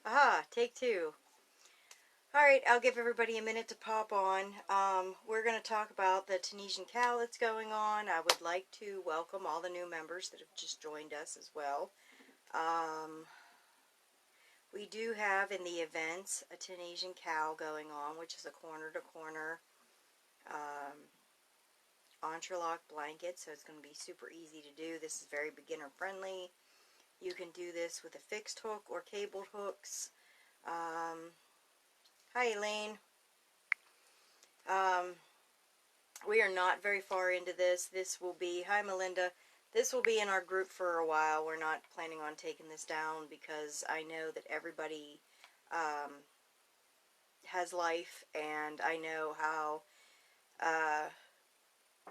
Aha, take two. Alright, I'll give everybody a minute to pop on. We're going to talk about the Tunisian CAL that's going on. I would like to welcome all the new members that have just joined us as well. We do have in the events a Tunisian CAL going on, which is a corner-to-corner Entrelac blanket, so it's going to be super easy to do. This is very beginner friendly. You can do this with a fixed hook or cabled hooks. Hi Elaine. We are not very far into this. This will be, hi Melinda, this will be in our group for a while. We're not planning on taking this down because I know that everybody has life, and I know how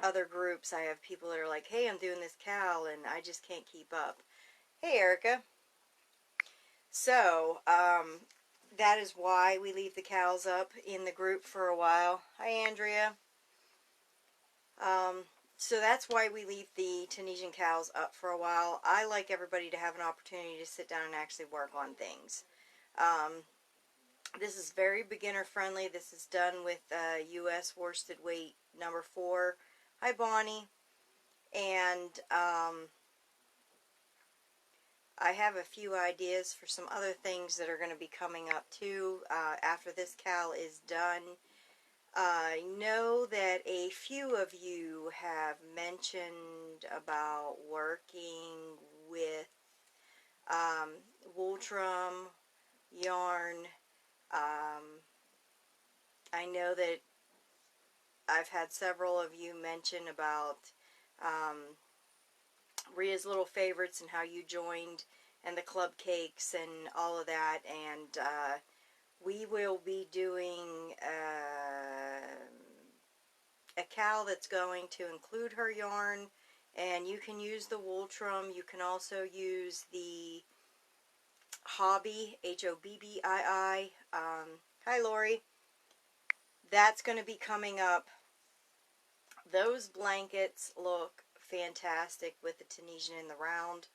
other groups, I have people that are like, hey, I'm doing this CAL and I just can't keep up. Hey Erica. So, that is why we leave the CALs up in the group for a while. Hi Andrea. So that's why we leave the Tunisian CALs up for a while. I like everybody to have an opportunity to sit down and actually work on things. This is very beginner friendly. This is done with US worsted weight number 4. Hi Bonnie. And I have a few ideas for some other things that are going to be coming up too after this CAL is done. I know that a few of you have mentioned about working with wool trum, yarn. I know that I've had several of you mention about Ria's Little Favorites and how you joined, and the club cakes and all of that, and we will be doing a CAL that's going to include her yarn, and you can use the wool trum. You can also use the Hobbii, Hobbii. Hi Lori. That's going to be coming up. Those blankets look fantastic with the Tunisian in the round.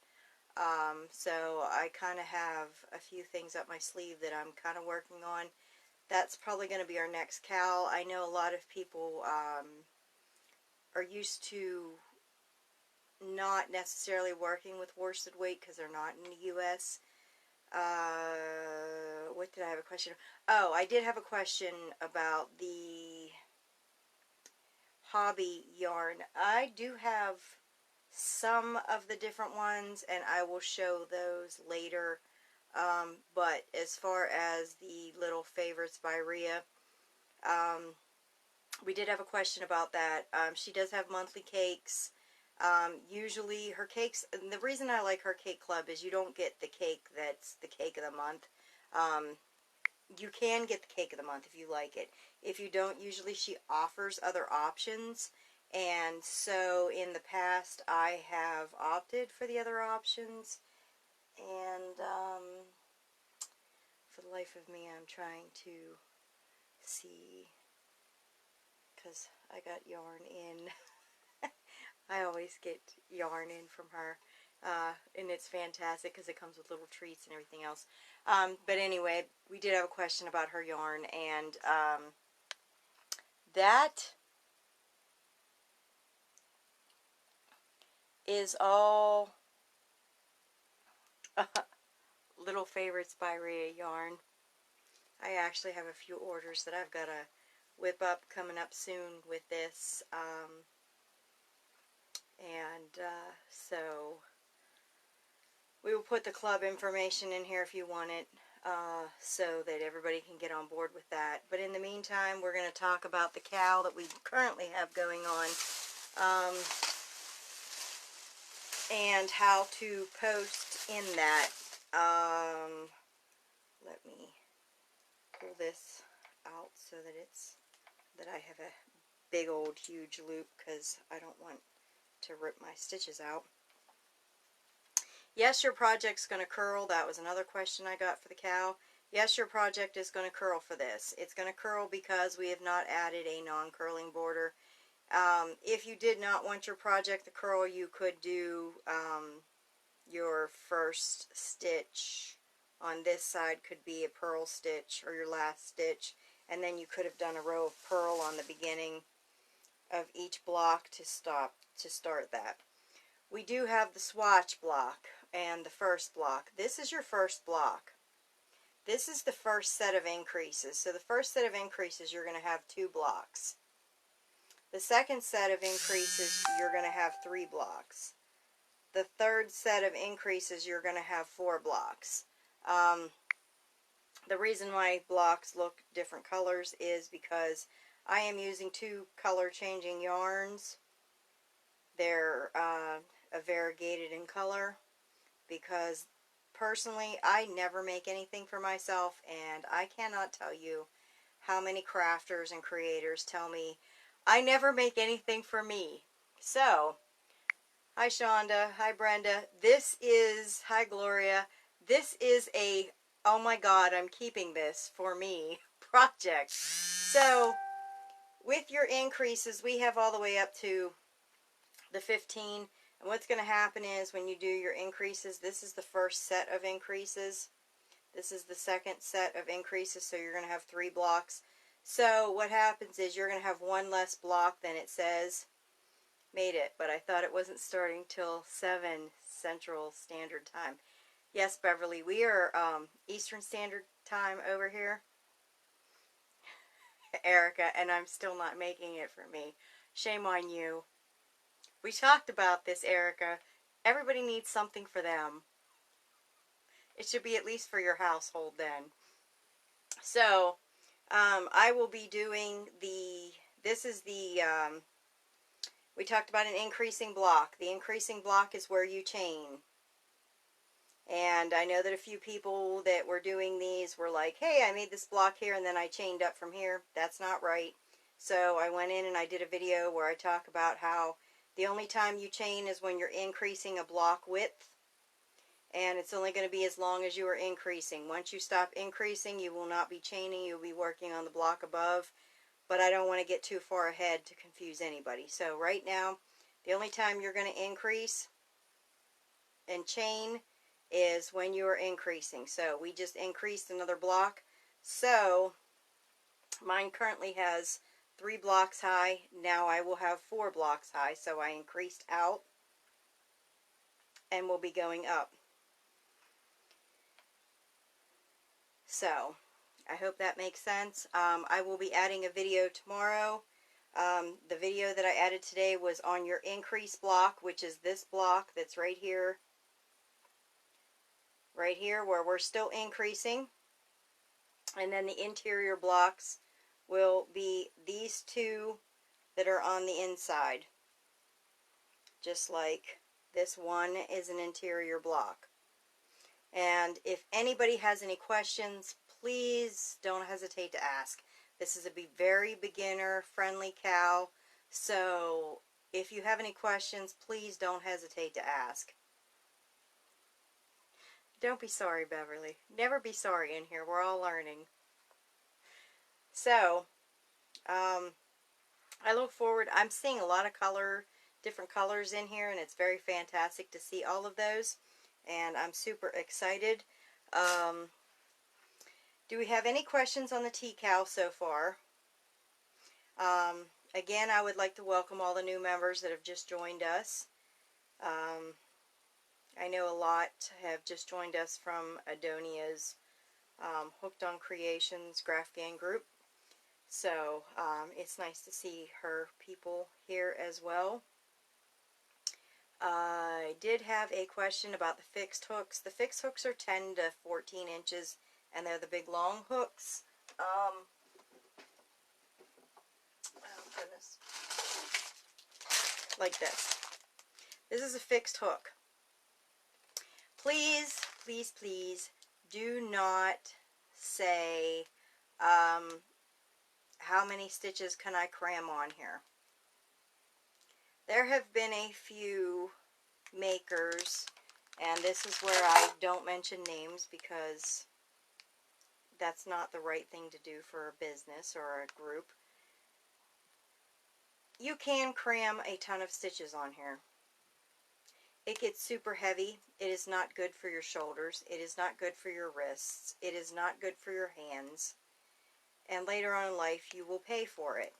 So I kind of have a few things up my sleeve that I'm kind of working on. That's probably going to be our next CAL. I know a lot of people are used to not necessarily working with worsted weight because they're not in the U.S. What did I have a question? Oh, I did have a question about the Hobbii yarn. I do have some of the different ones, and I will show those later. But as far as the Little Favorites by Ria, we did have a question about that. She does have monthly cakes. Usually her cakes, and the reason I like her cake club is you don't get the cake that's the cake of the month. You can get the cake of the month if you like it. If you don't, usually she offers other options. And so in the past I have opted for the other options. And for the life of me, I'm trying to see, because I got yarn in. I always get yarn in from her, and it's fantastic because it comes with little treats and everything else. But anyway, we did have a question about her yarn, and that is all Little Favorites by Ria yarn. I actually have a few orders that I've got to whip up coming up soon with this. So we will put the club information in here if you want it, so that everybody can get on board with that. But in the meantime, we're going to talk about the CAL that we currently have going on, and how to post in that. Let me pull this out so that I have a big old huge loop, because I don't want to rip my stitches out. Yes, your project's going to curl. That was another question I got for the CAL. Yes, your project is going to curl for this. It's going to curl because we have not added a non-curling border. If you did not want your project to curl, you could do your first stitch on this side could be a purl stitch or your last stitch, and then you could have done a row of purl on the beginning of each block to start that. We do have the swatch block and the first block. This is your first block. This is the first set of increases. So the first set of increases, you're going to have 2 blocks. The second set of increases, you're going to have 3 blocks. The third set of increases, you're going to have 4 blocks. The reason why blocks look different colors is because I am using 2 color changing yarns. They're variegated in color because personally I never make anything for myself, and I cannot tell you how many crafters and creators tell me I never make anything for me. So, hi Shonda, hi Brenda, hi Gloria, this is a, oh my god, I'm keeping this for me project. So, with your increases, we have all the way up to the 15, and what's going to happen is when you do your increases, this is the first set of increases, this is the second set of increases, so you're going to have 3 blocks. So what happens is you're going to have 1 less block than it says. Made it, but I thought it wasn't starting till 7 Central Standard Time. Yes, Beverly, we are Eastern Standard Time over here. Erica, and I'm still not making it for me. Shame on you. We talked about this, Erica. Everybody needs something for them. It should be at least for your household then. So, I will be doing this is the, we talked about an increasing block. The increasing block is where you chain. And I know that a few people that were doing these were like, hey, I made this block here and then I chained up from here. That's not right. So I went in and I did a video where I talk about how the only time you chain is when you're increasing a block width. And it's only going to be as long as you are increasing. Once you stop increasing, you will not be chaining. You'll be working on the block above. But I don't want to get too far ahead to confuse anybody. So right now, the only time you're going to increase and chain is when you are increasing. So we just increased another block. So mine currently has 3 blocks high. Now I will have 4 blocks high. So I increased out and we'll be going up. So I hope that makes sense. I will be adding a video tomorrow. The video that I added today was on your increase block, which is this block that's right here. Right here where we're still increasing. And then the interior blocks will be these 2 that are on the inside. Just like this one is an interior block. And if anybody has any questions, please don't hesitate to ask. This is a very beginner friendly CAL. So if you have any questions, please don't hesitate to ask. Don't be sorry, Beverly. Never be sorry in here. We're all learning. So, I look forward. I'm seeing a lot of different colors in here, and it's very fantastic to see all of those. And I'm super excited. Do we have any questions on the TCAL so far? Again, I would like to welcome all the new members that have just joined us. I know a lot have just joined us from Adonia's Hooked on Creations Graphghan group. So it's nice to see her people here as well. I did have a question about the fixed hooks. The fixed hooks are 10 to 14 inches, and they're the big long hooks. Oh goodness. Like this. This is a fixed hook. Please, please, please do not say how many stitches can I cram on here. There have been a few makers, and this is where I don't mention names because that's not the right thing to do for a business or a group. You can cram a ton of stitches on here. it gets super heavy. It is not good for your shoulders. It is not good for your wrists. It is not good for your hands. And later on in life, you will pay for it.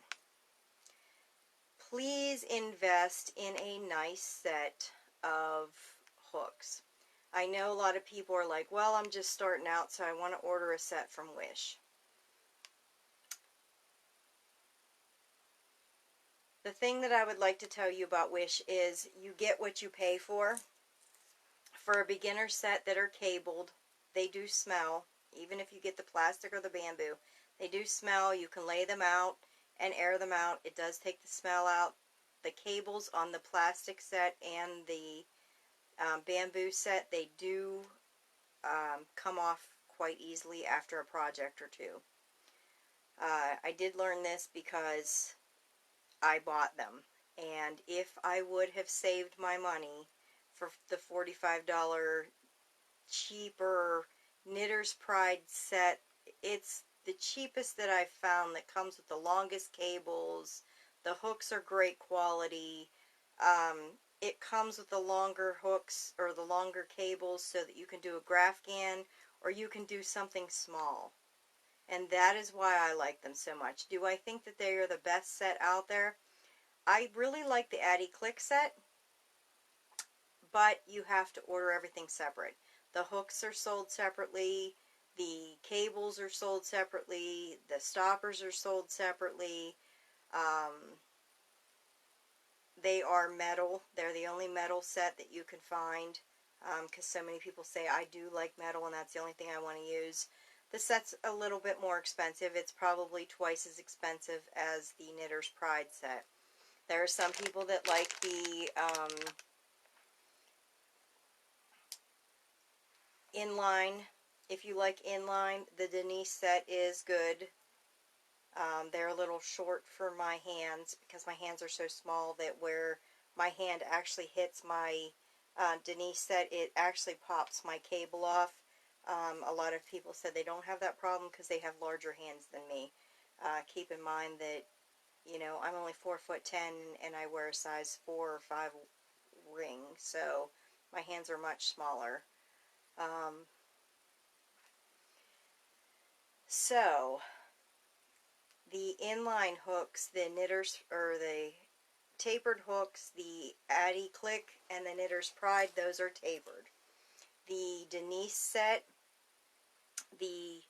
Please invest in a nice set of hooks. I know a lot of people are like, well, I'm just starting out, so I want to order a set from Wish. The thing that I would like to tell you about Wish is you get what you pay for. For a beginner set that are cabled, they do smell. Even if you get the plastic or the bamboo, they do smell. You can lay them out and air them out. It does take the smell out. The cables on the plastic set and the bamboo set, they do come off quite easily after a project or two. I did learn this because I bought them, and if I would have saved my money for the $45 cheaper Knitter's Pride set, it's the cheapest that I've found, that comes with the longest cables. The hooks are great quality. It comes with the longer hooks or the longer cables so that you can do a Graphghan or you can do something small. And that is why I like them so much. Do I think that they are the best set out there? I really like the Addy Click set, but you have to order everything separate. The hooks are sold separately, the cables are sold separately, the stoppers are sold separately. They are metal. They're the only metal set that you can find, because so many people say, I do like metal and that's the only thing I want to use. The set's a little bit more expensive. It's probably twice as expensive as the Knitter's Pride set. There are some people that like the inline. If you like inline, the Denise set is good. They're a little short for my hands because my hands are so small that where my hand actually hits my Denise set, it actually pops my cable off. A lot of people said they don't have that problem because they have larger hands than me. Keep in mind that, you know, I'm only 4'10" and I wear a size 4 or 5 ring, so my hands are much smaller. So the inline hooks, the Knitters, or the tapered hooks, the Addy Click and the Knitter's Pride, those are tapered. The Denise set, the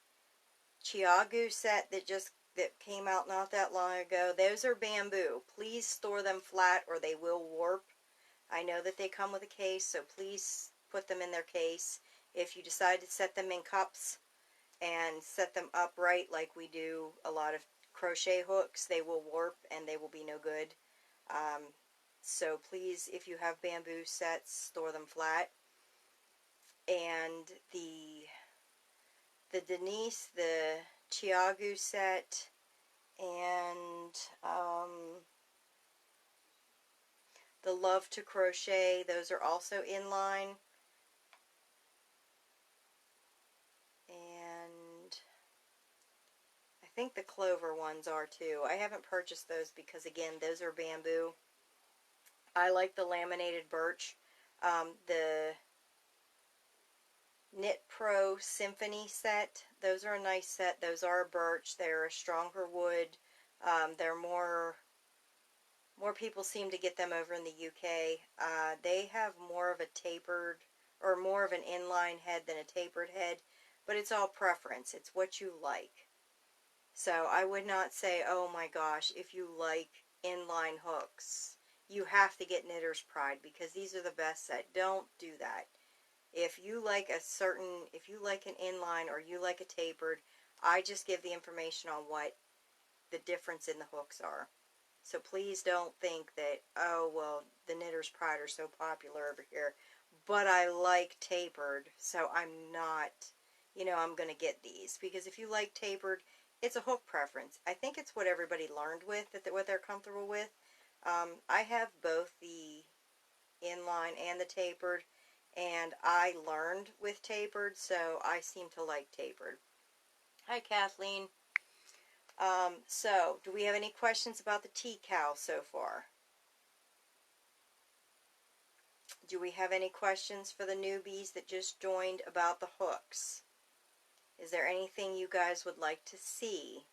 Chiagu set that came out not that long ago, those are bamboo. Please store them flat or they will warp. I know that they come with a case, so please put them in their case. If you decide to set them in cups and set them upright like we do a lot of crochet hooks, they will warp and they will be no good. So please, if you have bamboo sets, store them flat. And the Denise, the Chiagu set, and the Love to Crochet, those are also inline. And I think the Clover ones are too. I haven't purchased those because, again, those are bamboo. I like the laminated birch. The Knit Pro Symphony set, those are a nice set. Those are birch. They're a stronger wood. They're more people seem to get them over in the UK. They have more of a tapered, or more of an inline head than a tapered head, but it's all preference. It's what you like. So I would not say, oh my gosh, if you like inline hooks, you have to get Knitter's Pride because these are the best set. Don't do that. If you like if you like an inline or you like a tapered, I just give the information on what the difference in the hooks are. So please don't think that, oh, well, the Knitter's Pride are so popular over here, but I like tapered, so I'm not, you know, I'm going to get these. Because if you like tapered, it's a hook preference. I think it's what everybody learned with, what they're comfortable with. I have both the inline and the tapered, and I learned with tapered, so I seem to like tapered. Hi, Kathleen. So, do we have any questions about the TCAL so far? Do we have any questions for the newbies that just joined about the hooks? Is there anything you guys would like to see?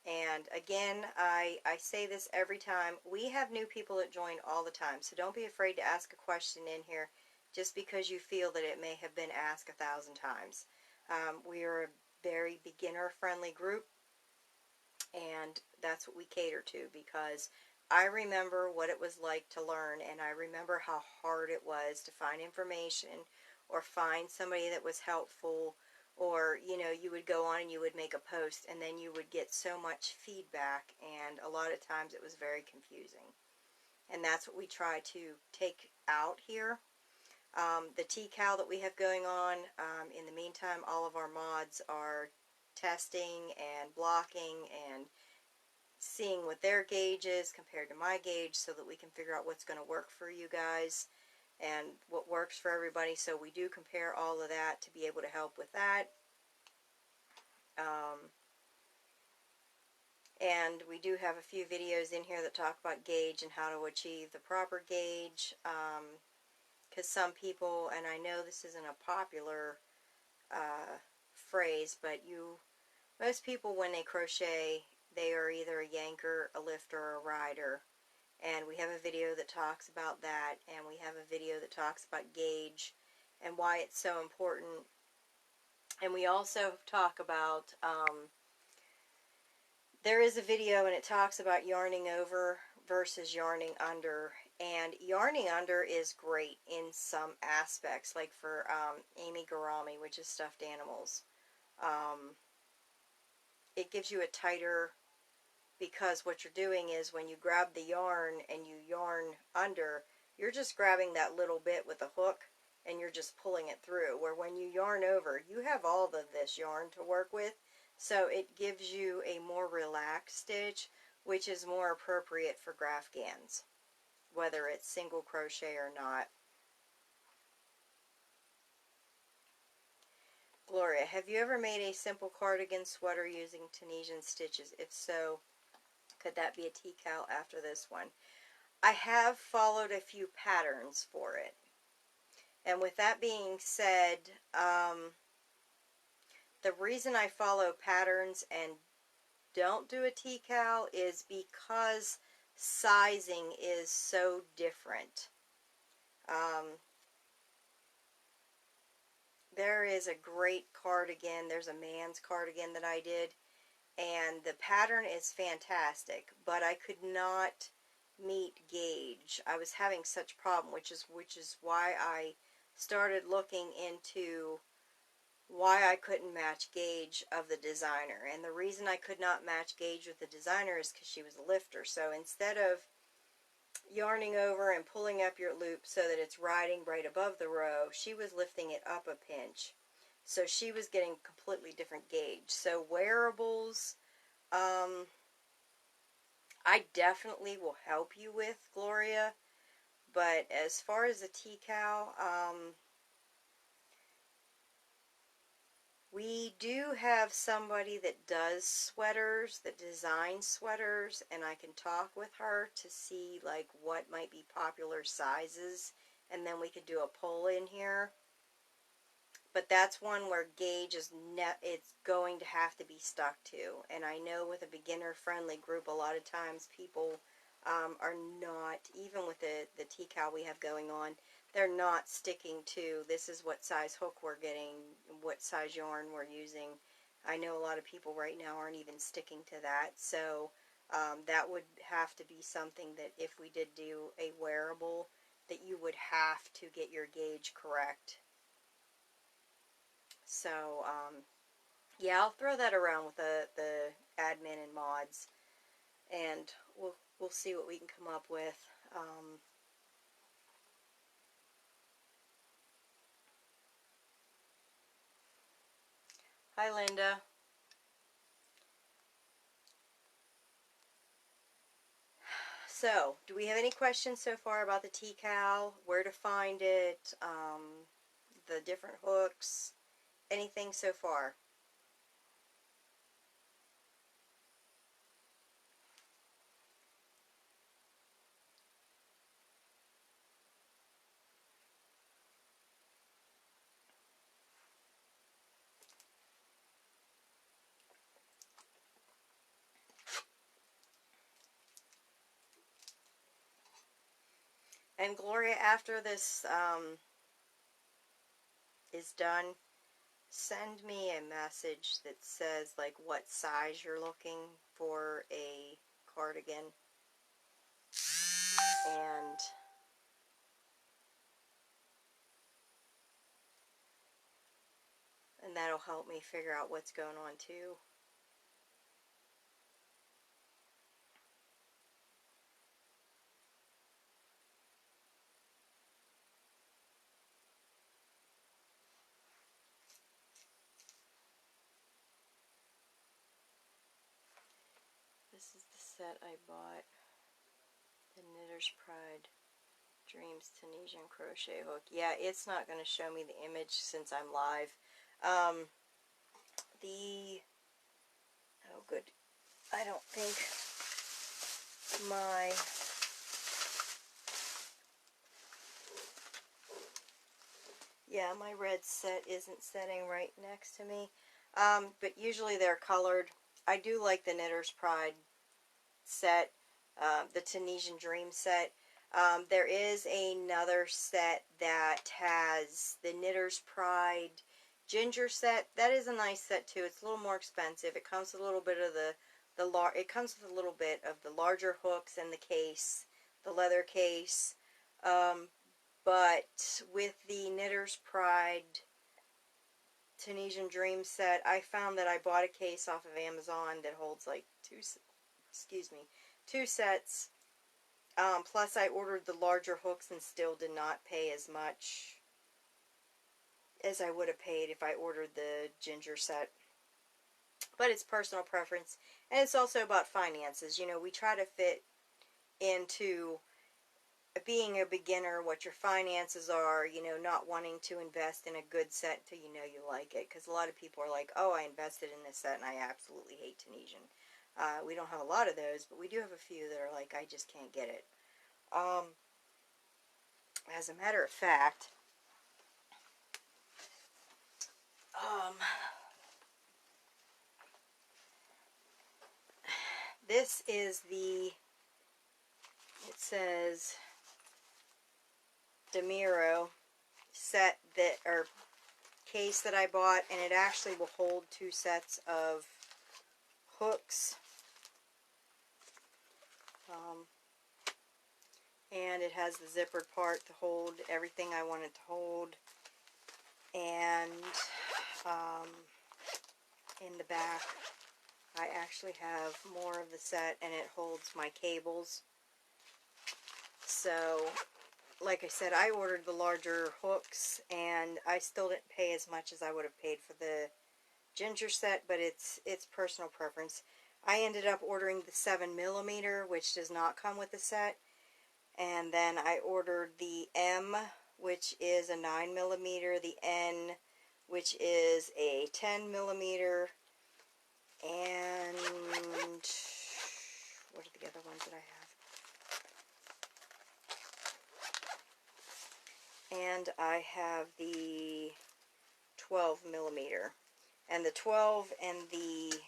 And again, I say this every time. We have new people that join all the time, so don't be afraid to ask a question in here just because you feel that it may have been asked 1,000 times. We are a very beginner-friendly group, and that's what we cater to, because I remember what it was like to learn, and I remember how hard it was to find information or find somebody that was helpful, or, you know, you would go on and you would make a post and then you would get so much feedback, and a lot of times it was very confusing. And that's what we try to take out here. The TCAL that we have going on, in the meantime, all of our mods are testing and blocking and seeing what their gauge is compared to my gauge, so that we can figure out what's going to work for you guys and what works for everybody. So we do compare all of that to be able to help with that. And we do have a few videos in here that talk about gauge and how to achieve the proper gauge, because some people, and I know this isn't a popular phrase, but most people when they crochet, they are either a yanker, a lifter, or a rider. And we have a video that talks about that, and we have a video that talks about gauge and why it's so important. And we also talk about, there is a video and it talks about yarning over versus yarning under. And yarning under is great in some aspects, like for Amy Garami, which is stuffed animals. It gives you a tighter, because what you're doing is when you grab the yarn and you yarn under, you're just grabbing that little bit with a hook and you're just pulling it through. Where when you yarn over, you have all of this yarn to work with, so it gives you a more relaxed stitch, which is more appropriate for Graphghans, whether it's single crochet or not. Gloria, have you ever made a simple cardigan sweater using Tunisian stitches? If so, could that be a TCAL after this one? I have followed a few patterns for it. And with that being said, the reason I follow patterns and don't do a TCAL is because sizing is so different. There is a great cardigan. There's a man's cardigan that I did, and the pattern is fantastic, but I could not meet gauge. I was having such a problem, which is why I started looking into why I couldn't match gauge of the designer. And the reason I could not match gauge with the designer is because she was a lifter. So instead of yarning over and pulling up your loop so that it's riding right above the row, she was lifting it up a pinch. So she was getting completely different gauge. So wearables, I definitely will help you with, Gloria. But as far as the TCAL, we do have somebody that does sweaters, that designs sweaters, and I can talk with her to see like what might be popular sizes, and then we could do a poll in here. But that's one where gauge is it's going to have to be stuck to. And I know with a beginner-friendly group, a lot of times people are not, even with the TCAL we have going on, they're not sticking to, this is what size hook we're getting, what size yarn we're using. I know a lot of people right now aren't even sticking to that. So that would have to be something that if we did do a wearable, that you would have to get your gauge correct. So, yeah, I'll throw that around with the admin and mods, and we'll see what we can come up with. Hi, Linda. So, do we have any questions so far about the TCAL, where to find it, the different hooks, anything so far? And Gloria, after this is done, send me a message that says like what size you're looking for a cardigan, and that'll help me figure out what's going on too. This is the set I bought, the Knitter's Pride Dreams Tunisian crochet hook. Yeah, it's not going to show me the image since I'm live. Oh good, I don't think my red set isn't setting right next to me. But usually they're colored. I do like the Knitter's Pride set, the Tunisian Dream set. There is another set that has the Knitter's Pride Ginger set. That is a nice set too. It's a little more expensive. It comes with a little bit of it comes with a little bit of the larger hooks and the case, the leather case. But with the Knitter's Pride Tunisian Dream set, I found that I bought a case off of Amazon that holds like two sets. Plus I ordered the larger hooks and still did not pay as much as I would have paid if I ordered the ginger set. But it's personal preference, and it's also about finances. You know, we try to fit into being a beginner what your finances are, you know, not wanting to invest in a good set until you know you like it. Because a lot of people are like, oh, I invested in this set and I absolutely hate Tunisian. We don't have a lot of those, but we do have a few that are like, I just can't get it. As a matter of fact, this is it says Demiro set or case that I bought, and it actually will hold two sets of hooks. And it has the zippered part to hold everything I want it to hold. And in the back, I actually have more of the set, and it holds my cables. So, like I said, I ordered the larger hooks, and I still didn't pay as much as I would have paid for the ginger set, but it's personal preference. I ended up ordering the 7mm, which does not come with the set, and then I ordered the M, which is a 9mm, the N, which is a 10mm, and what are the other ones that I have? And I have the 12mm, and the 12 and the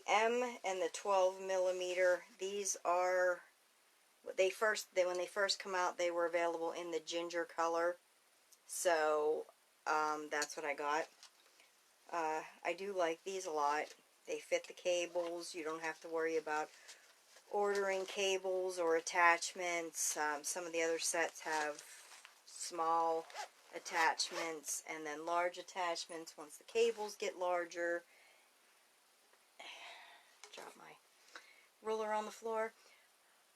M and the 12mm, these are when they first come out, they were available in the ginger color, so that's what I got. I do like these a lot. They fit the cables. You don't have to worry about ordering cables or attachments. Some of the other sets have small attachments and then large attachments once the cables get larger. Drop my ruler on the floor.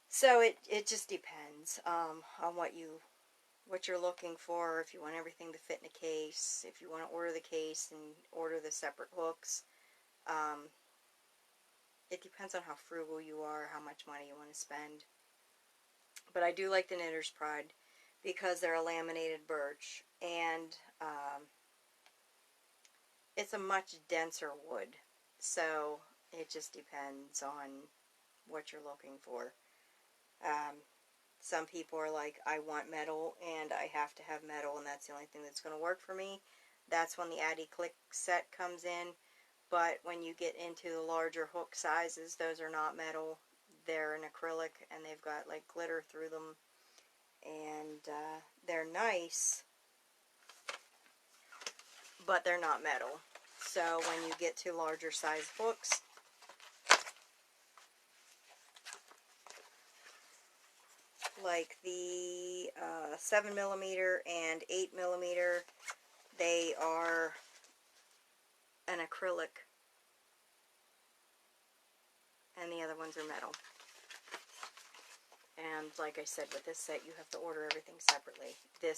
So it just depends on what you're looking for. If you want everything to fit in a case, if you want to order the case and order the separate hooks. It depends on how frugal you are, how much money you want to spend. But I do like the Knitter's Pride because they're a laminated birch, and it's a much denser wood. So it just depends on what you're looking for. Some people are like, I want metal and I have to have metal, and that's the only thing that's going to work for me. That's when the Addy Click set comes in. But when you get into the larger hook sizes, those are not metal. They're an acrylic, and they've got like glitter through them. and they're nice, but they're not metal. So when you get to larger size books, like the 7mm and 8mm, they are an acrylic, and the other ones are metal. And like I said, with this set, you have to order everything separately. The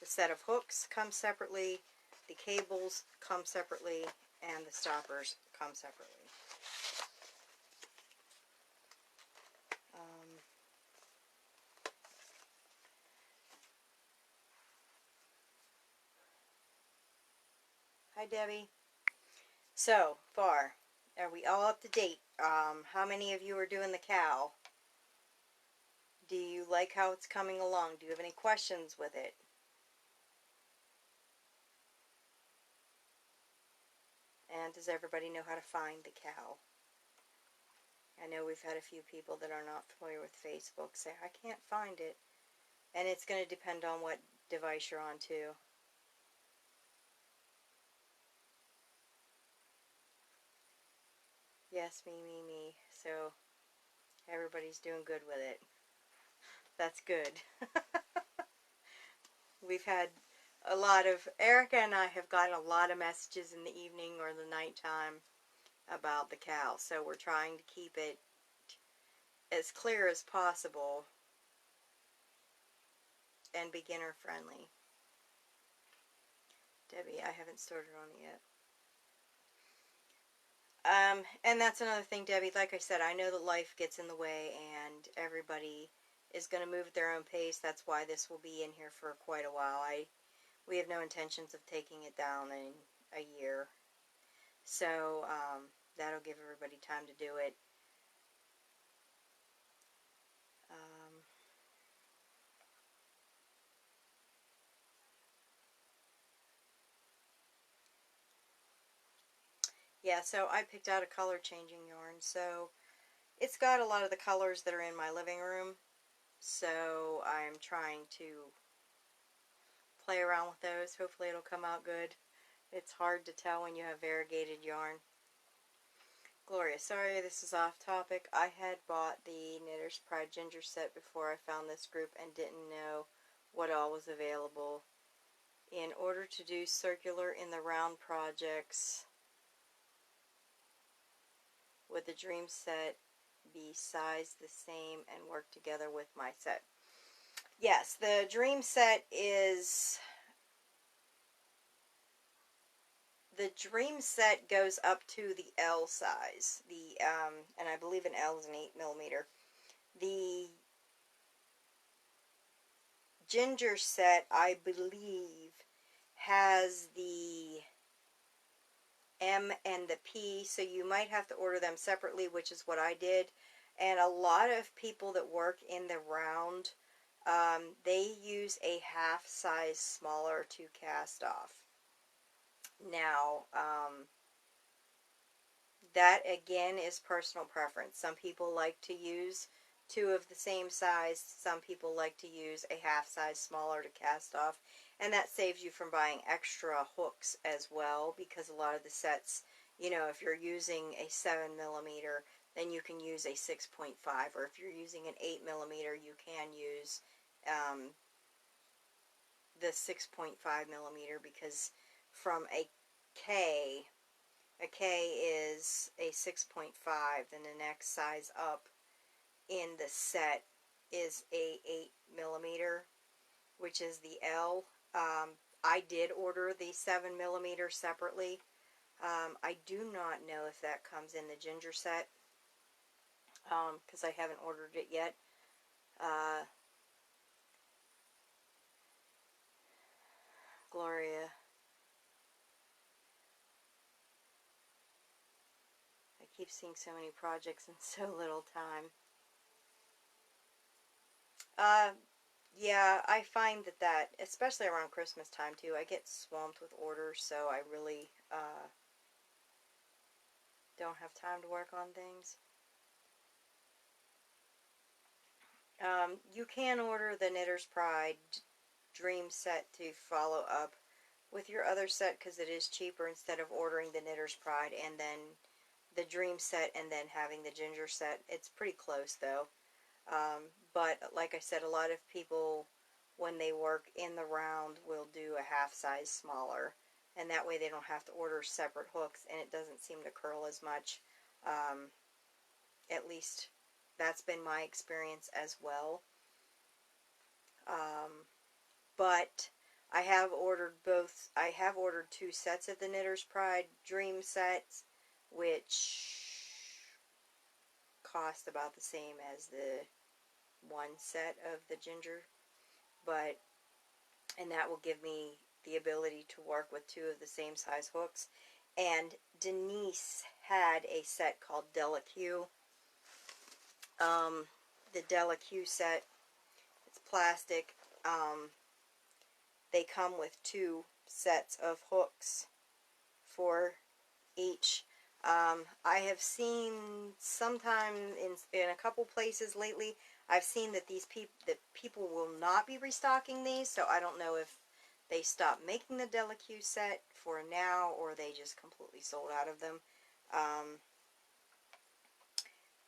set of hooks comes separately, the cables come separately, and the stoppers come separately. Hi, Debbie. So far, are we all up to date? How many of you are doing the CAL? Do you like how it's coming along? Do you have any questions with it? And does everybody know how to find the CAL? I know we've had a few people that are not familiar with Facebook say, I can't find it. And it's going to depend on what device you're on too. Yes, me. So everybody's doing good with it. That's good. We've had a lot of, Erica and I have gotten a lot of messages in the evening or the nighttime about the CAL. So we're trying to keep it as clear as possible and beginner friendly. Debbie, I haven't started on it yet. And that's another thing, Debbie, like I said, I know that life gets in the way and everybody is going to move at their own pace. That's why this will be in here for quite a while. We have no intentions of taking it down in a year. So, that'll give everybody time to do it. Yeah, so I picked out a color changing yarn. So, it's got a lot of the colors that are in my living room. So, I'm trying to play around with those. Hopefully it'll come out good. It's hard to tell when you have variegated yarn. Gloria, sorry this is off topic. I had bought the Knitter's Pride Ginger set before I found this group and didn't know what all was available. In order to do circular in the round projects, would the dream set be sized the same and work together with my set? Yes, the dream set is... The dream set goes up to the L size. And I believe an L is an 8mm. The ginger set, I believe, has the M and the P, so you might have to order them separately, which is what I did. And a lot of people that work in the round, they use a half size smaller to cast off. Now, that again is personal preference. Some people like to use two of the same size. Some people like to use a half size smaller to cast off. And that saves you from buying extra hooks as well, because a lot of the sets, you know, if you're using a 7mm, then you can use a 6.5, or if you're using an 8mm, you can use the 6.5mm, because from a K is a 6.5, then the next size up in the set is a 8mm, which is the L. I did order the 7mm separately. I do not know if that comes in the ginger set, because I haven't ordered it yet. Gloria, I keep seeing so many projects in so little time. Yeah, I find that, especially around Christmas time too, I get swamped with orders, so I really don't have time to work on things. You can order the Knitter's Pride Dream set to follow up with your other set because it is cheaper instead of ordering the Knitter's Pride and then the Dream set and then having the Ginger set. It's pretty close though. But like I said, a lot of people, when they work in the round, will do a half size smaller. And that way they don't have to order separate hooks and it doesn't seem to curl as much. At least that's been my experience as well. But I have ordered both. I have ordered 2 sets of the Knitter's Pride Dream sets, which cost about the same as the 1 set of the Ginger, and that will give me the ability to work with 2 of the same size hooks. And Denise had a set called Delaque. The Delaque set, it's plastic. They come with 2 sets of hooks for each. I have seen sometime in a couple places lately, I've seen that people will not be restocking these, so I don't know if they stopped making the Delaque set for now or they just completely sold out of them.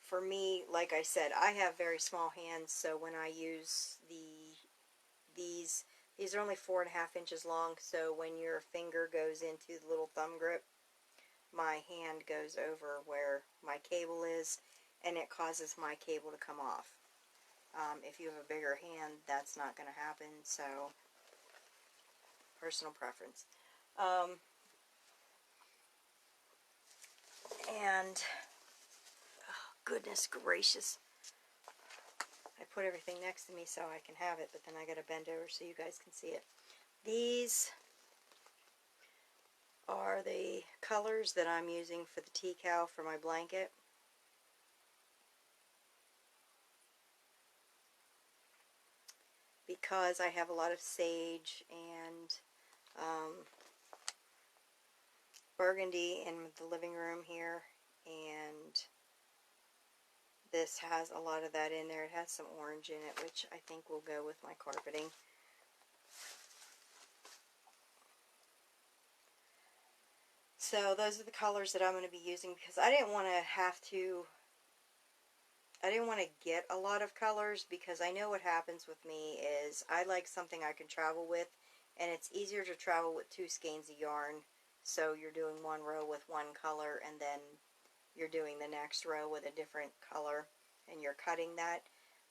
For me, like I said, I have very small hands, so when I use these are only 4.5 inches long, so when your finger goes into the little thumb grip, my hand goes over where my cable is, and it causes my cable to come off. If you have a bigger hand, that's not going to happen, so personal preference. And oh, goodness gracious, I put everything next to me so I can have it, but then I got to bend over so you guys can see it. These are the colors that I'm using for the TCAL for my blanket. Because I have a lot of sage and burgundy in the living room here, and this has a lot of that in there. It has some orange in it, which I think will go with my carpeting. So those are the colors that I'm going to be using because I didn't want to get a lot of colors because I know what happens with me is I like something I can travel with, and it's easier to travel with 2 skeins of yarn. So you're doing one row with one color and then you're doing the next row with a different color and you're cutting that,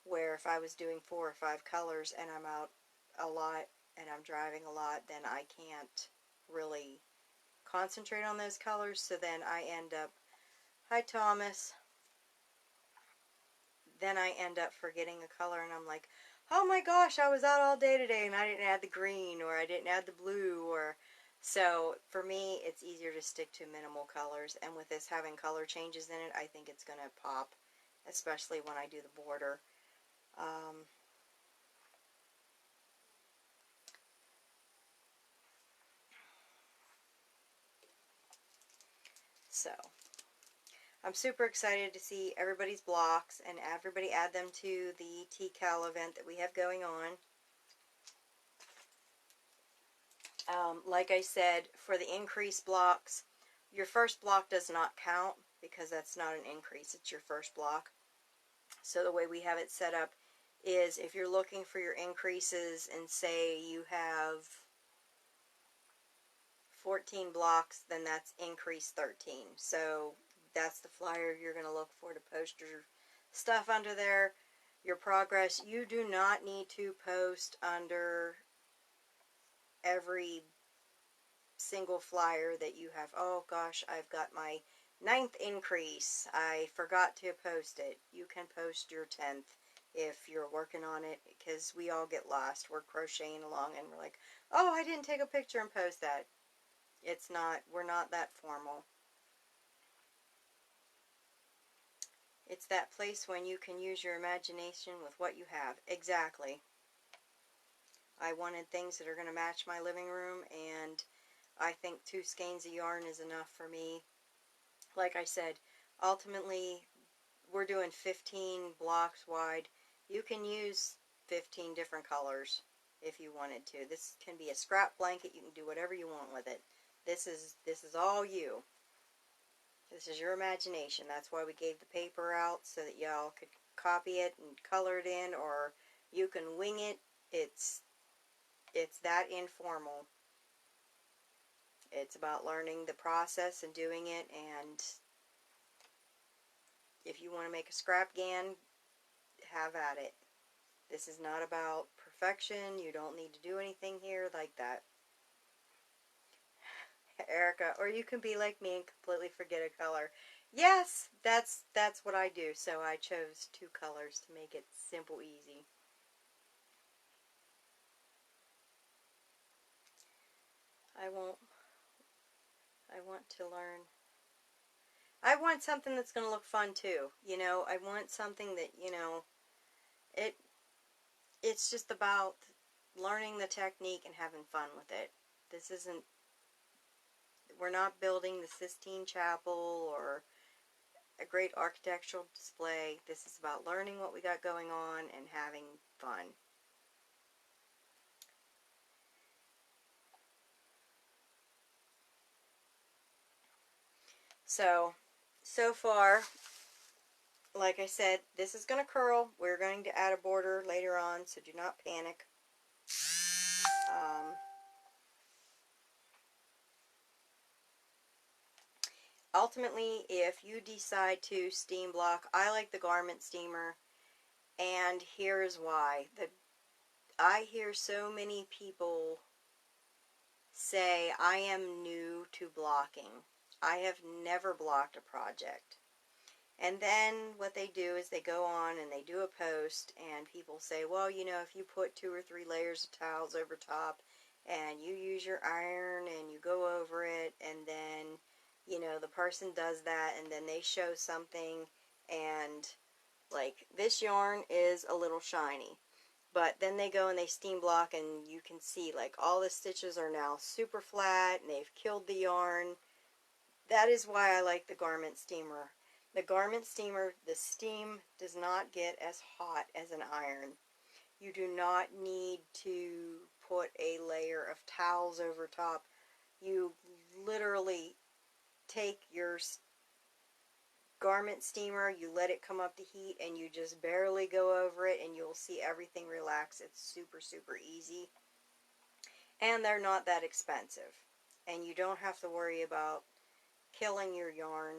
where if I was doing 4 or 5 colors and I'm out a lot and I'm driving a lot, then I can't really concentrate on those colors, so then I end up, hi Thomas, then I end up forgetting a color and I'm like, oh my gosh, I was out all day today and I didn't add the green or I didn't add the blue, or so for me it's easier to stick to minimal colors, and with this having color changes in it, I think it's going to pop, especially when I do the border. So I'm super excited to see everybody's blocks and everybody add them to the TCAL event that we have going on. Like I said, for the increase blocks, your first block does not count because that's not an increase, it's your first block. So the way we have it set up is if you're looking for your increases and say you have 14 blocks, then that's increase 13. So that's the flyer you're going to look for to post your stuff under there. Your progress, you do not need to post under every single flyer that you have. Oh gosh, I've got my 9th increase, I forgot to post it. You can post your 10th if you're working on it, because we all get lost. We're crocheting along and we're like, oh, I didn't take a picture and post that. It's not, we're not that formal. It's that place when you can use your imagination with what you have. Exactly. I wanted things that are going to match my living room, and I think 2 skeins of yarn is enough for me. Like I said, ultimately we're doing 15 blocks wide, You can use 15 different colors if you wanted to. This can be a scrap blanket. You can do whatever you want with it. This is all you. This is your imagination. That's why we gave the paper out, so that y'all could copy it and color it in, or you can wing it. It's that informal. It's about learning the process and doing it, and if you want to make a Graphghan, have at it. This is not about perfection. You don't need to do anything here like that. Erica, or you can be like me and completely forget a color. Yes, that's what I do. So I chose 2 colors to make it simple, easy. I want to learn. I want something that's going to look fun too. You know, I want something that, you know, it's just about learning the technique and having fun with it. This isn't, we're not building the Sistine Chapel or a great architectural display. This is about learning what we got going on and having fun. So far, like I said, this is going to curl. We're going to add a border later on, so do not panic. Ultimately, if you decide to steam block, I like the garment steamer, and here's why. I hear so many people say, I am new to blocking. I have never blocked a project. And then what they do is they go on and they do a post, and people say, well, you know, if you put 2 or 3 layers of towels over top and you use your iron and you go over it, and then, you know, the person does that, and then they show something, and like this yarn is a little shiny. But then they go and they steam block, and you can see like all the stitches are now super flat and they've killed the yarn. That is why I like the garment steamer. The garment steamer, the steam does not get as hot as an iron. You do not need to put a layer of towels over top. You literally take your garment steamer, you let it come up to heat, and you just barely go over it, and you'll see everything relax. It's super, super easy. And they're not that expensive. And you don't have to worry about killing your yarn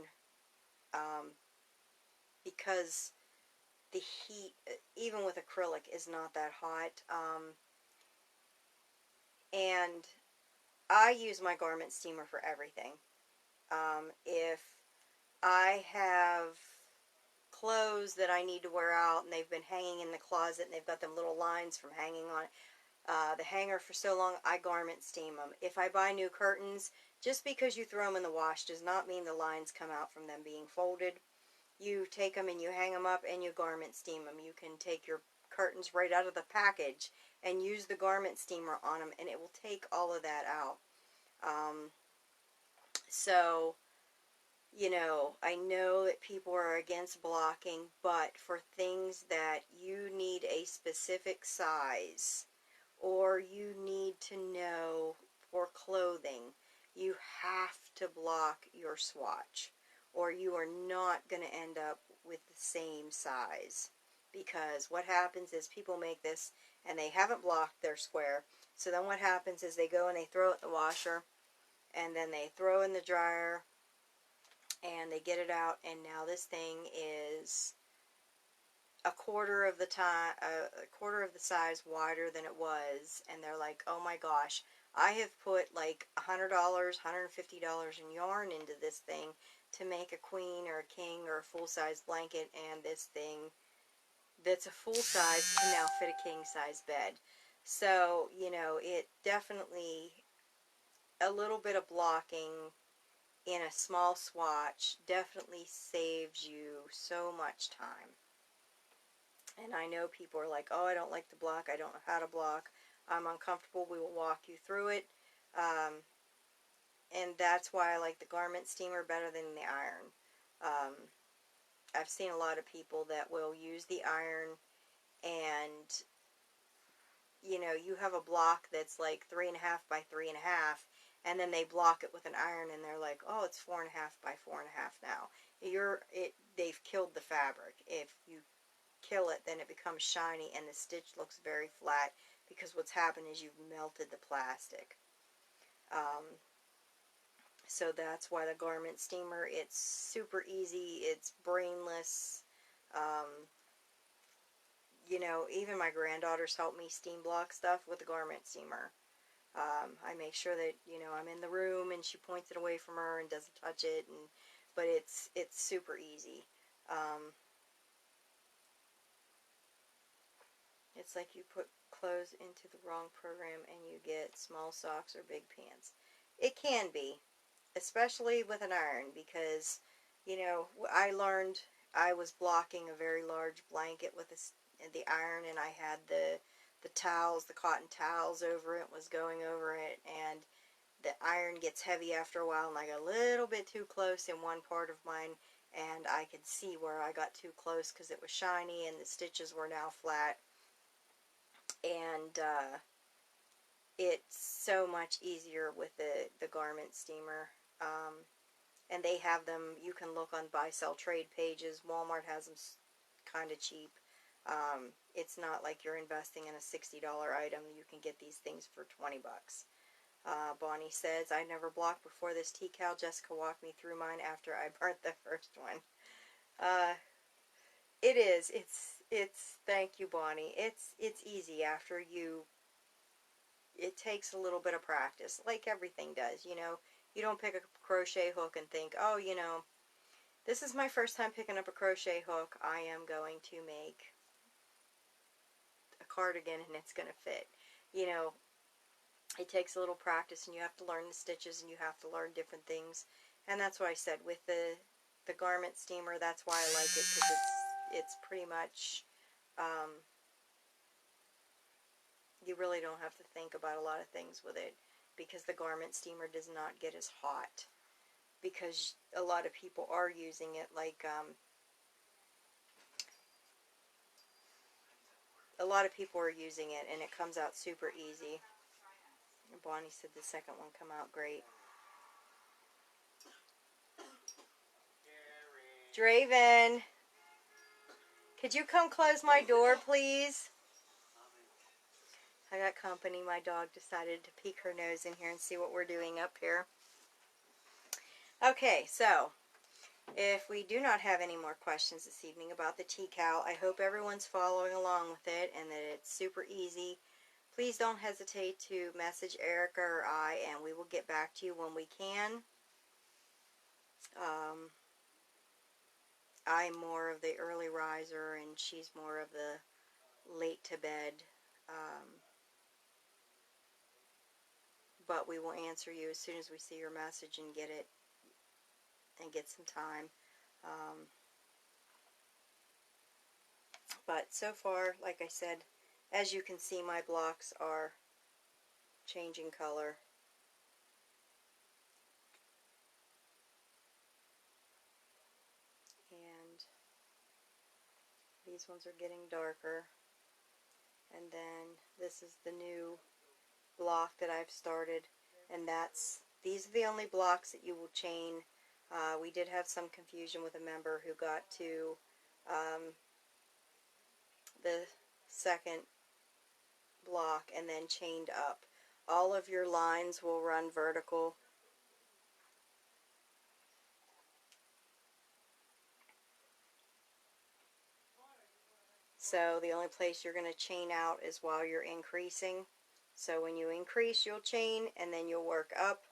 because the heat, even with acrylic, is not that hot. And I use my garment steamer for everything. If I have clothes that I need to wear out and they've been hanging in the closet and they've got them little lines from hanging on the hanger for so long, I garment steam them. If I buy new curtains, just because you throw them in the wash does not mean the lines come out from them being folded. You take them and you hang them up and you garment steam them. You can take your curtains right out of the package and use the garment steamer on them, and it will take all of that out. So, you know, I know that people are against blocking, but for things that you need a specific size, or you need to know for clothing, you have to block your swatch, or you are not going to end up with the same size. Because what happens is people make this and they haven't blocked their square. So then what happens is they go and they throw it in the washer, and then they throw in the dryer, and they get it out, and now this thing is a quarter of the size wider than it was, and they're like, oh my gosh, I have put like $100, $150 in yarn into this thing to make a queen or a king or a full-size blanket, and this thing that's a full size can now fit a king size bed. So, you know, it definitely, a little bit of blocking in a small swatch definitely saves you so much time. And I know people are like, oh, I don't like to block, I don't know how to block, I'm uncomfortable. We will walk you through it. And that's why I like the garment steamer better than the iron. I've seen a lot of people that will use the iron and you know, you have a block that's like 3.5 by 3.5, and then they block it with an iron, and they're like, oh, it's 4.5 by 4.5 now. They've killed the fabric. If you kill it, then it becomes shiny, and the stitch looks very flat, because what's happened is you've melted the plastic. So that's why the garment steamer, it's super easy, it's brainless. You know, even my granddaughters help me steam block stuff with the garment steamer. I make sure that, you know, I'm in the room and she points it away from her and doesn't touch it, but it's super easy. It's like you put clothes into the wrong program and you get small socks or big pants. It can be, especially with an iron, because, you know, I learned I was blocking a very large blanket with the iron, and I had the towels, the cotton towels over it, was going over it, and the iron gets heavy after a while, and I got a little bit too close in one part of mine, and I could see where I got too close because it was shiny and the stitches were now flat, and it's so much easier with the garment steamer. And they have them, you can look on buy sell trade pages. Walmart has them kind of cheap. It's not like you're investing in a $60 item. You can get these things for 20 bucks. Bonnie says, I never blocked before this TCAL. Jessica walked me through mine after I burnt the first one. It is. It's, thank you, Bonnie. It's easy after it takes a little bit of practice, like everything does, you know. You don't pick a crochet hook and think, oh, you know, this is my first time picking up a crochet hook. I am going to make a cardigan and it's going to fit. You know, it takes a little practice, and you have to learn the stitches, and you have to learn different things. And that's what I said with the garment steamer. That's why I like it, because it's pretty much, you really don't have to think about a lot of things with it, because the garment steamer does not get as hot, because a lot of people are using it, like a lot of people are using it, and it comes out super easy. Bonnie said the second one come out great. Draven, could you come close my door, please? I got company. My dog decided to peek her nose in here and see what we're doing up here. Okay, so if we do not have any more questions this evening about the TCAL, I hope everyone's following along with it and that it's super easy. Please don't hesitate to message Erica or I, and we will get back to you when we can. I'm more of the early riser, and she's more of the late to bed. But we will answer you as soon as we see your message and get it, and get some time. But so far, like I said, as you can see, my blocks are changing color. And these ones are getting darker. And then this is the new block that I've started, and these are the only blocks that you will chain. We did have some confusion with a member who got to the second block and then chained up. All of your lines will run vertical. So the only place you're going to chain out is while you're increasing. So when you increase, you'll chain, and then you'll work up.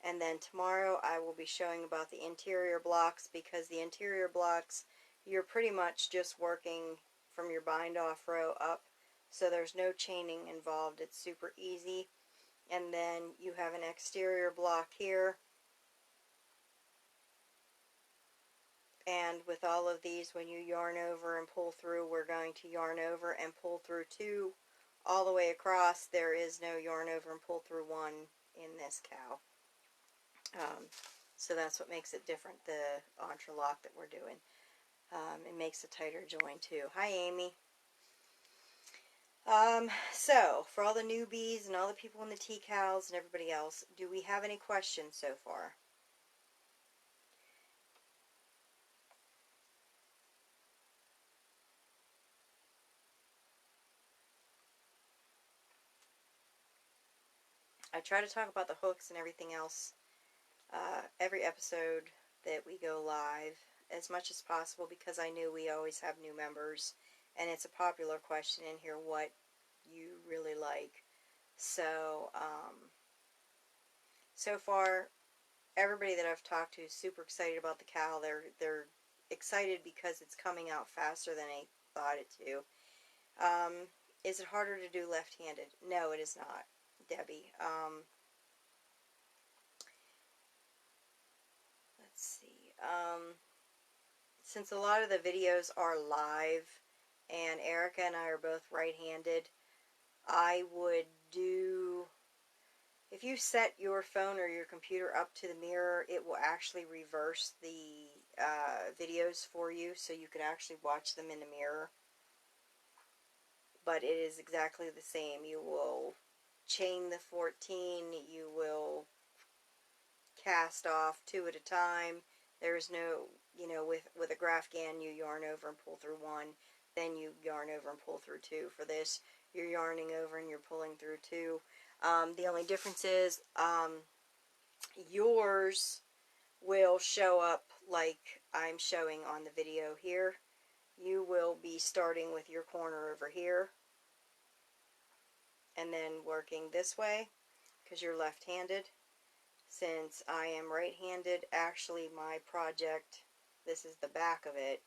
And then tomorrow I will be showing about the interior blocks, because the interior blocks, you're pretty much just working from your bind off row up. So there's no chaining involved. It's super easy. And then you have an exterior block here. And with all of these, when you yarn over and pull through, we're going to yarn over and pull through 2 all the way across. There is no yarn over and pull through 1 in this cow. So that's what makes it different, the entrelac that we're doing. It makes a tighter join too. Hi, Amy. So, for all the newbies and all the people in the TCALs and everybody else, do we have any questions so far? I try to talk about the hooks and everything else every episode that we go live as much as possible, because I knew we always have new members, and it's a popular question in here, what you really like. So, so far, everybody that I've talked to is super excited about the CAL. They're excited because it's coming out faster than they thought it to. Is it harder to do left-handed? No, it is not, Debbie. Let's see. Since a lot of the videos are live, and Erica and I are both right-handed, I would do, if you set your phone or your computer up to the mirror, it will actually reverse the videos for you, so you can actually watch them in the mirror. But it is exactly the same. You will chain the 14, you will cast off 2 at a time. There's no, with a Graphghan, you yarn over and pull through 1, then you yarn over and pull through 2. For this, you're yarning over and you're pulling through 2. The only difference is yours will show up like I'm showing on the video here. You will be starting with your corner over here and then working this way because you're left-handed. Since I am right-handed, actually my project, this is the back of it,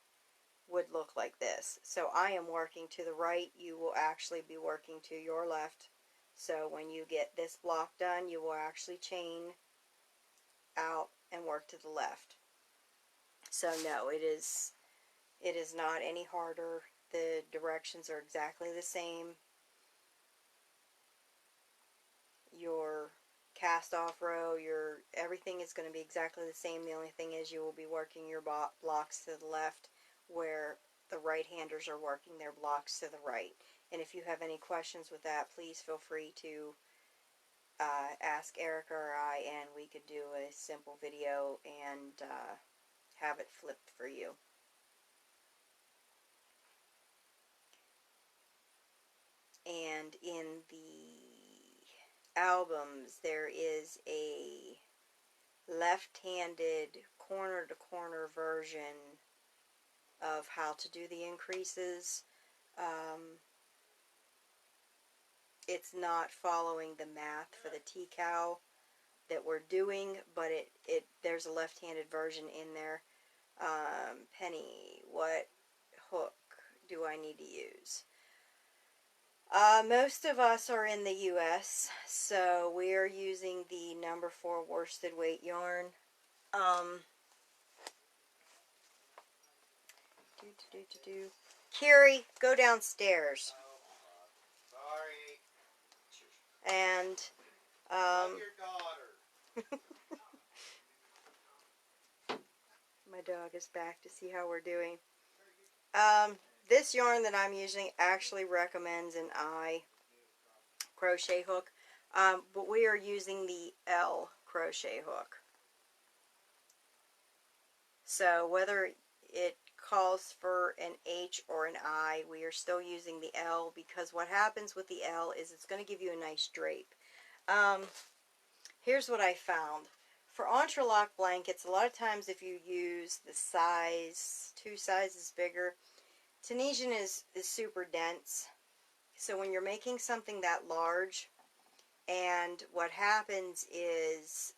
would look like this. So I am working to the right, you will actually be working to your left. So when you get this block done, you will actually chain out and work to the left. So no, it is not any harder. The directions are exactly the same. Your cast off row, everything is going to be exactly the same. The only thing is you will be working your blocks to the left, where the right-handers are working their blocks to the right. And if you have any questions with that, please feel free to ask Erica or I, and we could do a simple video and have it flipped for you. And in the albums, there is a left-handed corner-to-corner version of how to do the increases. It's not following the math for the TCAL that we're doing, but there's a left-handed version in there. Penny, what hook do I need to use? Most of us are in the U.S., so we are using the number 4 worsted weight yarn. Kiri, go downstairs. Sorry. And your daughter. My dog is back to see how we're doing. This yarn that I'm using actually recommends an I crochet hook, but we are using the L crochet hook. So whether it calls for an H or an I, we are still using the L, because what happens with the L is it's going to give you a nice drape. Here's what I found. For Entrelac blankets, a lot of times if you use the size, 2 sizes bigger, Tunisian is super dense. So when you're making something that large, and what happens is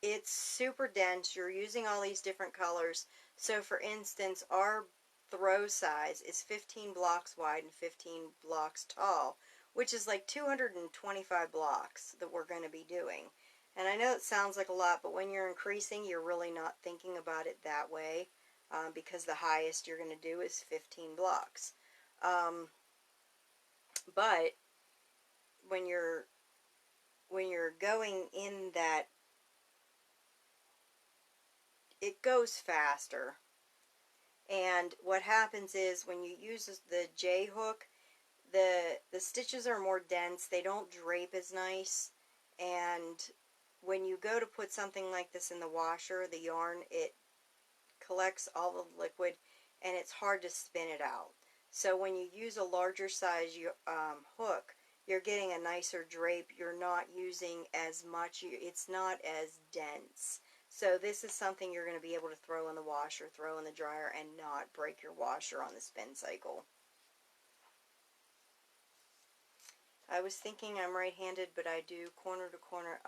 it's super dense, you're using all these different colors. So for instance, our throw size is 15 blocks wide and 15 blocks tall, which is like 225 blocks that we're going to be doing. And I know it sounds like a lot, but when you're increasing, you're really not thinking about it that way, because the highest you're going to do is 15 blocks. But when you're going in that, it goes faster. And what happens is when you use the J hook, the stitches are more dense, they don't drape as nice, and when you go to put something like this in the washer, the yarn, it collects all the liquid and it's hard to spin it out. So when you use a larger size hook, you're getting a nicer drape. You're not using as much, it's not as dense. So this is something you're going to be able to throw in the washer, throw in the dryer, and not break your washer on the spin cycle. I was thinking I'm right-handed, but I do corner to corner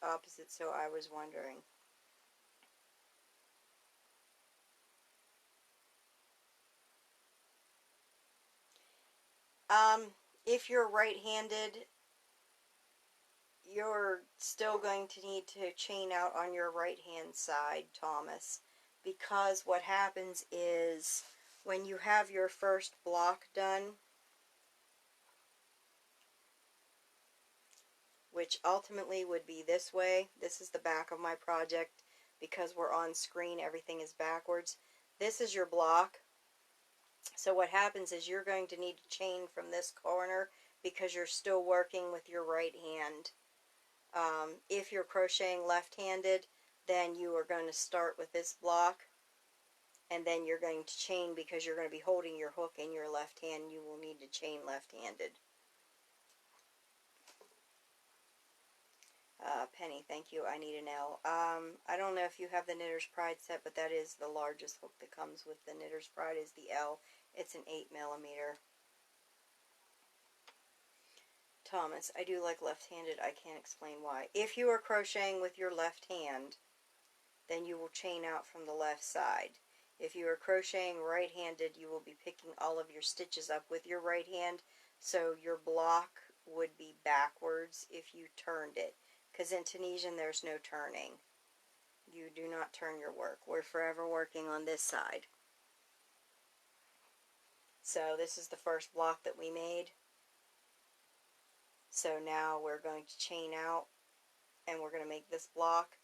opposite, so I was wondering. If you're right-handed, you're still going to need to chain out on your right-hand side, Thomas, because what happens is when you have your first block done, which ultimately would be this way. This is the back of my project. Because we're on screen, everything is backwards. This is your block. So what happens is you're going to need to chain from this corner because you're still working with your right hand. If you're crocheting left-handed, then you are going to start with this block, and then you're going to chain because you're going to be holding your hook in your left hand. You will need to chain left-handed. Penny, thank you. I need an L. I don't know if you have the Knitter's Pride set, but that is the largest hook that comes with the Knitter's Pride is the L. It's an 8mm. Thomas, I do like left-handed. I can't explain why. If you are crocheting with your left hand, then you will chain out from the left side. If you are crocheting right-handed, you will be picking all of your stitches up with your right hand, so your block would be backwards if you turned it. Because in Tunisian, there's no turning. You do not turn your work. We're forever working on this side. So this is the first block that we made. So now we're going to chain out, and we're going to make this block,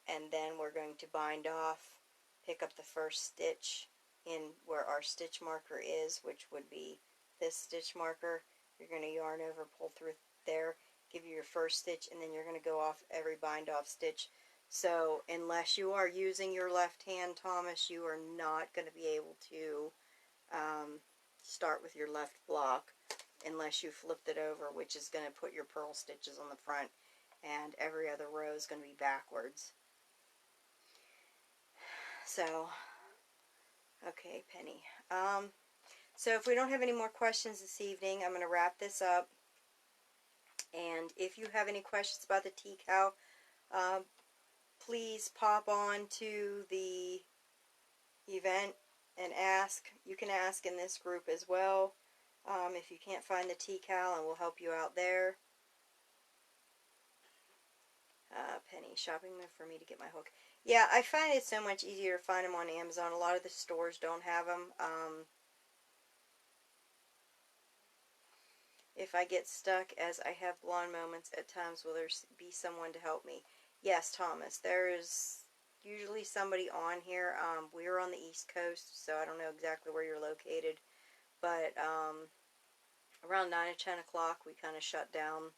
and then we're going to bind off, pick up the first stitch in where our stitch marker is, which would be this stitch marker. You're going to yarn over, pull through there, give you your first stitch, and then you're going to go off every bind off stitch. So unless you are using your left hand, Thomas, you are not going to be able to start with your left block unless you flipped it over, which is going to put your purl stitches on the front, and every other row is going to be backwards. So, okay, Penny. So if we don't have any more questions this evening, I'm going to wrap this up. And if you have any questions about the TCAL, please pop on to the event and ask. You can ask in this group as well if you can't find the TCAL, and we'll help you out there. Penny, shopping for me to get my hook. Yeah, I find it so much easier to find them on Amazon. A lot of the stores don't have them. If I get stuck, as I have blonde moments at times, will there be someone to help me? Yes, Thomas, there is usually somebody on here. We're on the East Coast, so I don't know exactly where you're located, but around 9 or 10 o'clock we kind of shut down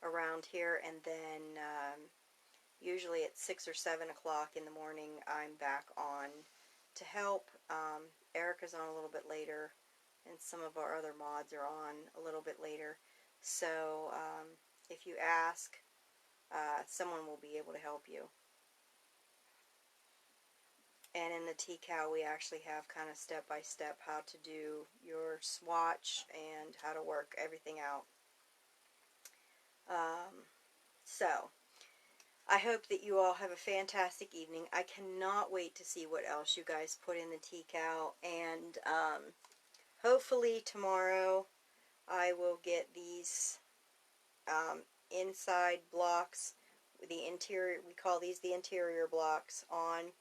around here, and then usually at 6 or 7 o'clock in the morning I'm back on to help. Erica's on a little bit later, and some of our other mods are on a little bit later. So if you ask, someone will be able to help you. And in the TCAL, we actually have kind of step-by-step how to do your swatch and how to work everything out. So, I hope that you all have a fantastic evening. I cannot wait to see what else you guys put in the TCAL, and hopefully tomorrow I will get these inside blocks, the interior, we call these the interior blocks, on,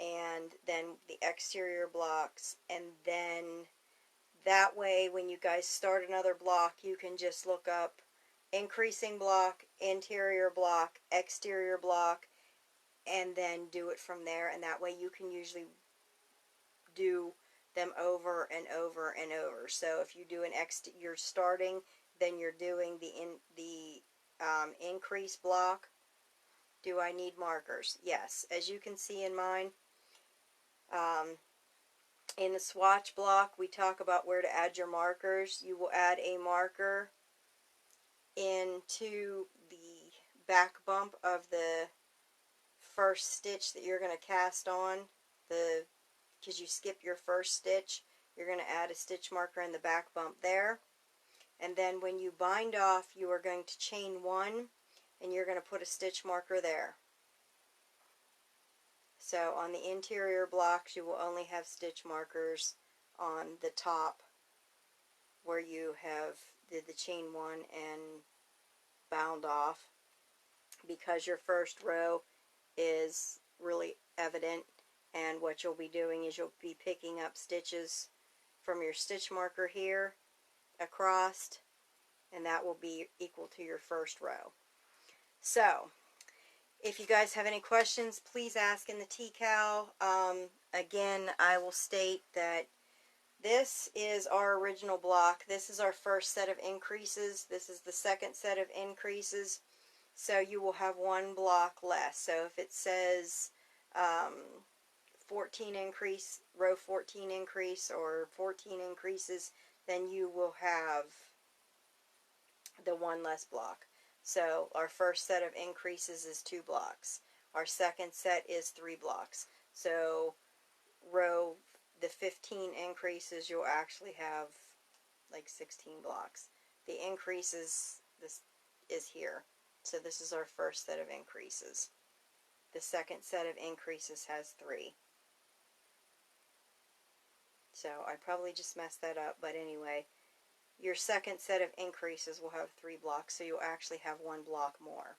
and then the exterior blocks, and then that way when you guys start another block, you can just look up increasing block, interior block, exterior block, and then do it from there, and that way you can usually do them over and over and over. So if you do an you're starting, then you're doing the increase block. Do I need markers? Yes. As you can see in mine, in the swatch block, we talk about where to add your markers. You will add a marker into the back bump of the first stitch that you're going to cast on. Because you skip your first stitch, you're going to add a stitch marker in the back bump there. And then when you bind off, you are going to chain one, and you're going to put a stitch marker there. So on the interior blocks, you will only have stitch markers on the top where you have did the chain one and bound off, because your first row is really evident, and what you'll be doing is you'll be picking up stitches from your stitch marker here across, and that will be equal to your first row. So if you guys have any questions, please ask in the TCAL. Again, I will state that this is our original block. This is our first set of increases. This is the second set of increases. So you will have one block less. So if it says 14 increase, row 14 increase, or 14 increases, then you will have the one less block. So our first set of increases is 2 blocks. Our second set is 3 blocks. So the 15 increases, you'll actually have like 16 blocks. The increases, this is here. So this is our first set of increases. The second set of increases has 3. So I probably just messed that up, but anyway, your second set of increases will have 3 blocks, so you'll actually have 1 block more.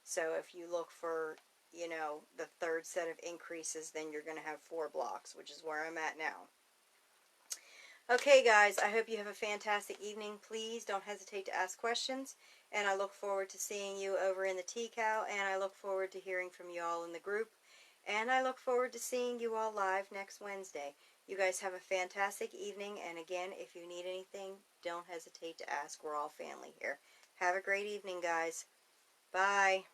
So if you look for, you know, the third set of increases, then you're going to have 4 blocks, which is where I'm at now. Okay, guys, I hope you have a fantastic evening. Please don't hesitate to ask questions, and I look forward to seeing you over in the TCAL, and I look forward to hearing from you all in the group, and I look forward to seeing you all live next Wednesday. You guys have a fantastic evening, and again, if you need anything, don't hesitate to ask. We're all family here. Have a great evening, guys. Bye.